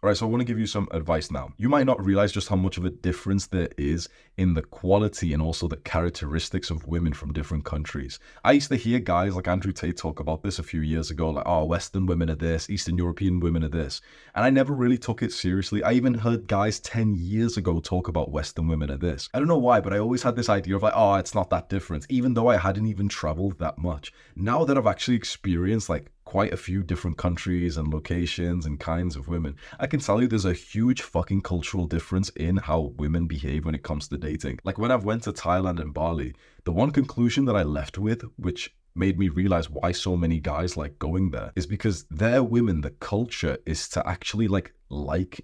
All right, so I want to give you some advice now. You might not realize just how much of a difference there is in the quality and also the characteristics of women from different countries. I used to hear guys like Andrew Tate talk about this a few years ago, like, oh, Western women are this, Eastern European women are this. And I never really took it seriously. I even heard guys 10 years ago talk about Western women are this. I don't know why, but I always had this idea of like, oh, it's not that different, even though I hadn't even traveled that much. Now that I've actually experienced like quite a few different countries and locations and kinds of women, I can tell you there's a huge fucking cultural difference in how women behave when it comes to dating. Like when I've went to Thailand and Bali, the one conclusion that I left with, which made me realize why so many guys like going there, is because their women, the culture is to actually like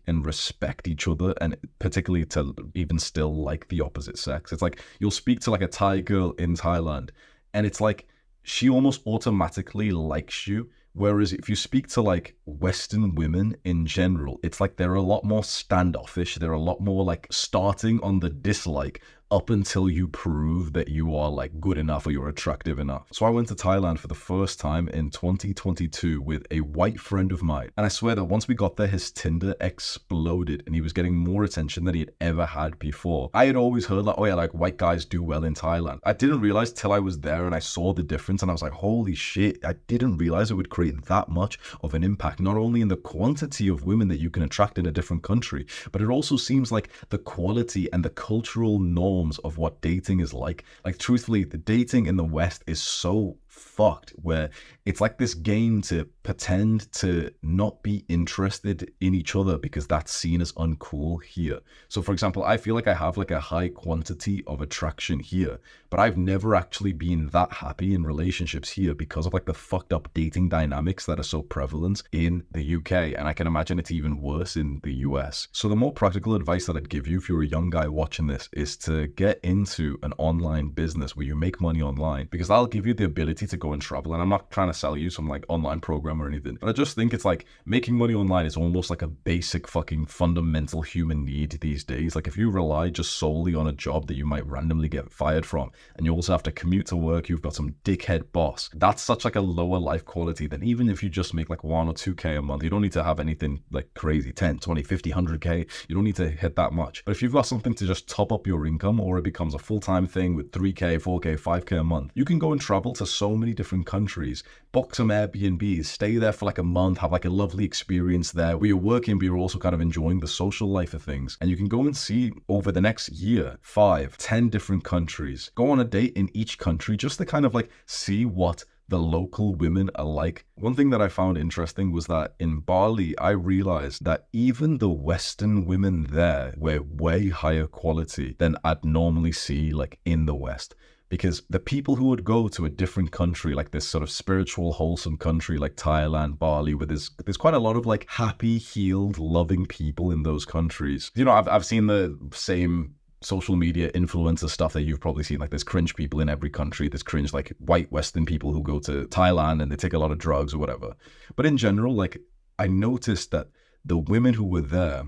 and respect each other, and particularly to even still like the opposite sex. It's like you'll speak to like a Thai girl in Thailand and it's like she almost automatically likes you. Whereas if you speak to like Western women in general, it's like they're a lot more standoffish. They're a lot more like starting on the dislike up until you prove that you are like good enough or you're attractive enough. So I went to Thailand for the first time in 2022 with a white friend of mine. And I swear that once we got there, his Tinder exploded and he was getting more attention than he had ever had before. I had always heard like, oh yeah, like white guys do well in Thailand. I didn't realize till I was there and I saw the difference and I was like, holy shit, I didn't realize it would create that much of an impact, not only in the quantity of women that you can attract in a different country, but it also seems like the quality and the cultural norms of what dating is like. Like truthfully, the dating in the West is so fucked, where it's like this game to pretend to not be interested in each other because that's seen as uncool here. So for example, I feel like I have like a high quantity of attraction here, but I've never actually been that happy in relationships here because of like the fucked up dating dynamics that are so prevalent in the UK, and I can imagine it's even worse in the US. So the more practical advice that I'd give you if you're a young guy watching this is to get into an online business where you make money online, because that'll give you the ability to go and travel. And I'm not trying to sell you some like online program or anything, but I just think it's like making money online is almost like a basic fucking fundamental human need these days. Like if you rely just solely on a job that you might randomly get fired from, and you also have to commute to work, you've got some dickhead boss, that's such like a lower life quality than even if you just make like 1 or 2k a month. You don't need to have anything like crazy, 10, 20, 50, 100k. You don't need to hit that much. But if you've got something to just top up your income, or it becomes a full-time thing with 3k, 4k, 5k a month, you can go and travel to so many different countries, book some Airbnbs, stay there for like a month, have like a lovely experience there where you're working but you're also kind of enjoying the social life of things. And you can go and see over the next year 5, 10 different countries, go on a date in each country just to kind of like see what the local women are like. One thing that I found interesting was that in Bali, I realized that even the Western women there were way higher quality than I'd normally see like in the West. Because the people who would go to a different country, like this sort of spiritual, wholesome country like Thailand, Bali, where there's quite a lot of like happy, healed, loving people in those countries. You know, I've seen the same social media influencer stuff that you've probably seen. Like there's cringe people in every country. There's cringe like white Western people who go to Thailand and they take a lot of drugs or whatever. But in general, like I noticed that the women who were there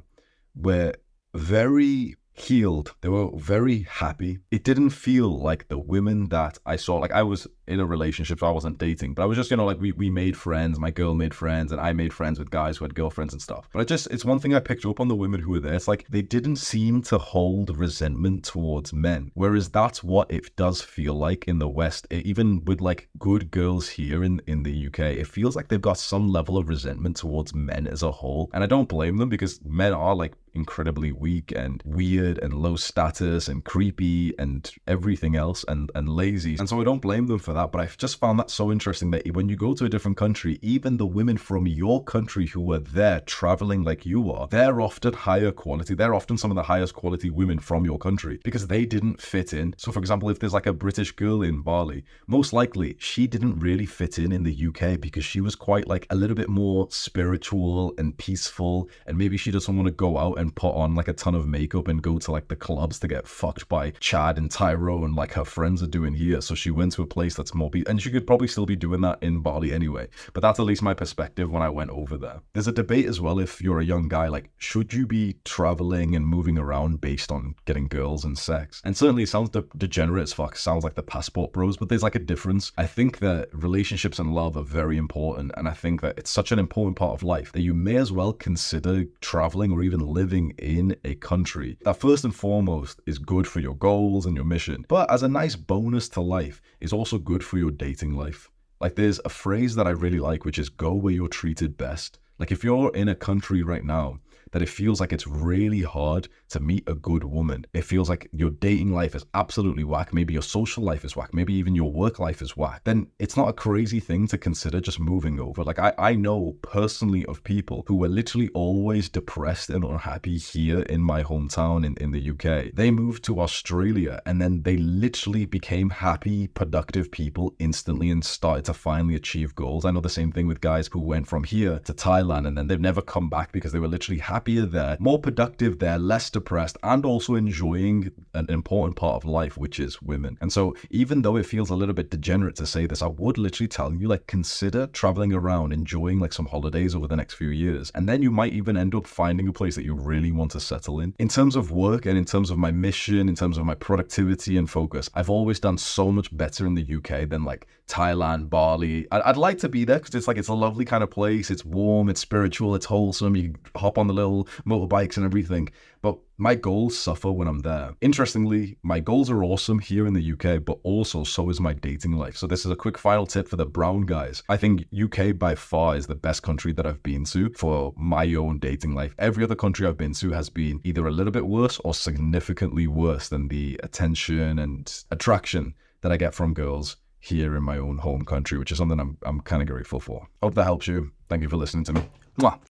were very healed. They were very happy. It didn't feel like the women that I saw. Like I was in a relationship, so I wasn't dating, but I was just, you know, like we made friends. My girl made friends and I made friends with guys who had girlfriends and stuff. But it's one thing I picked up on the women who were there. It's like they didn't seem to hold resentment towards men, whereas that's what it does feel like in the West. Even with like good girls here in the UK, it feels like they've got some level of resentment towards men as a whole. And I don't blame them, because men are like incredibly weak and weird and low status and creepy and everything else and lazy. And so I don't blame them for that, but I've just found that so interesting that when you go to a different country, even the women from your country who are there traveling like you are, they're often higher quality. They're often some of the highest quality women from your country because they didn't fit in. So for example, if there's like a British girl in Bali, most likely she didn't really fit in the UK because she was quite like a little bit more spiritual and peaceful, and maybe she doesn't want to go out and and put on like a ton of makeup and go to like the clubs to get fucked by Chad and Tyrone like her friends are doing here. So she went to a place that's more and she could probably still be doing that in Bali anyway, but that's at least my perspective when I went over there. There's a debate as well, if you're a young guy, like, should you be traveling and moving around based on getting girls and sex? And certainly it sounds degenerate as fuck, sounds like the passport bros, but there's like a difference. I think that relationships and love are very important, and I think that it's such an important part of life that you may as well consider traveling or even living in a country that first and foremost is good for your goals and your mission, but as a nice bonus to life is also good for your dating life. Like, there's a phrase that I really like, which is go where you're treated best. Like, if you're in a country right now that it feels like it's really hard to meet a good woman, it feels like your dating life is absolutely whack, maybe your social life is whack, maybe even your work life is whack, then it's not a crazy thing to consider just moving over. Like, I know personally of people who were literally always depressed and unhappy here in my hometown in the UK. They moved to Australia and then they literally became happy, productive people instantly and started to finally achieve goals. I know the same thing with guys who went from here to Thailand and then they've never come back because they were literally happier there, more productive there, less depressed, and also enjoying an important part of life, which is women. And so even though it feels a little bit degenerate to say this, I would literally tell you, like, consider traveling around, enjoying like some holidays over the next few years, and then you might even end up finding a place that you really want to settle in. In terms of work and in terms of my mission, in terms of my productivity and focus, I've always done so much better in the UK than like Thailand, Bali. I'd like to be there because it's a lovely kind of place. It's warm, it's spiritual, it's wholesome. You hop on the little motorbikes and everything. But my goals suffer when I'm there. Interestingly, my goals are awesome here in the UK, but also so is my dating life. So this is a quick final tip for the brown guys. I think UK by far is the best country that I've been to for my own dating life. Every other country I've been to has been either a little bit worse or significantly worse than the attention and attraction that I get from girls here in my own home country, which is something I'm kind of grateful for. Hope that helps you. Thank you for listening to me. Mwah.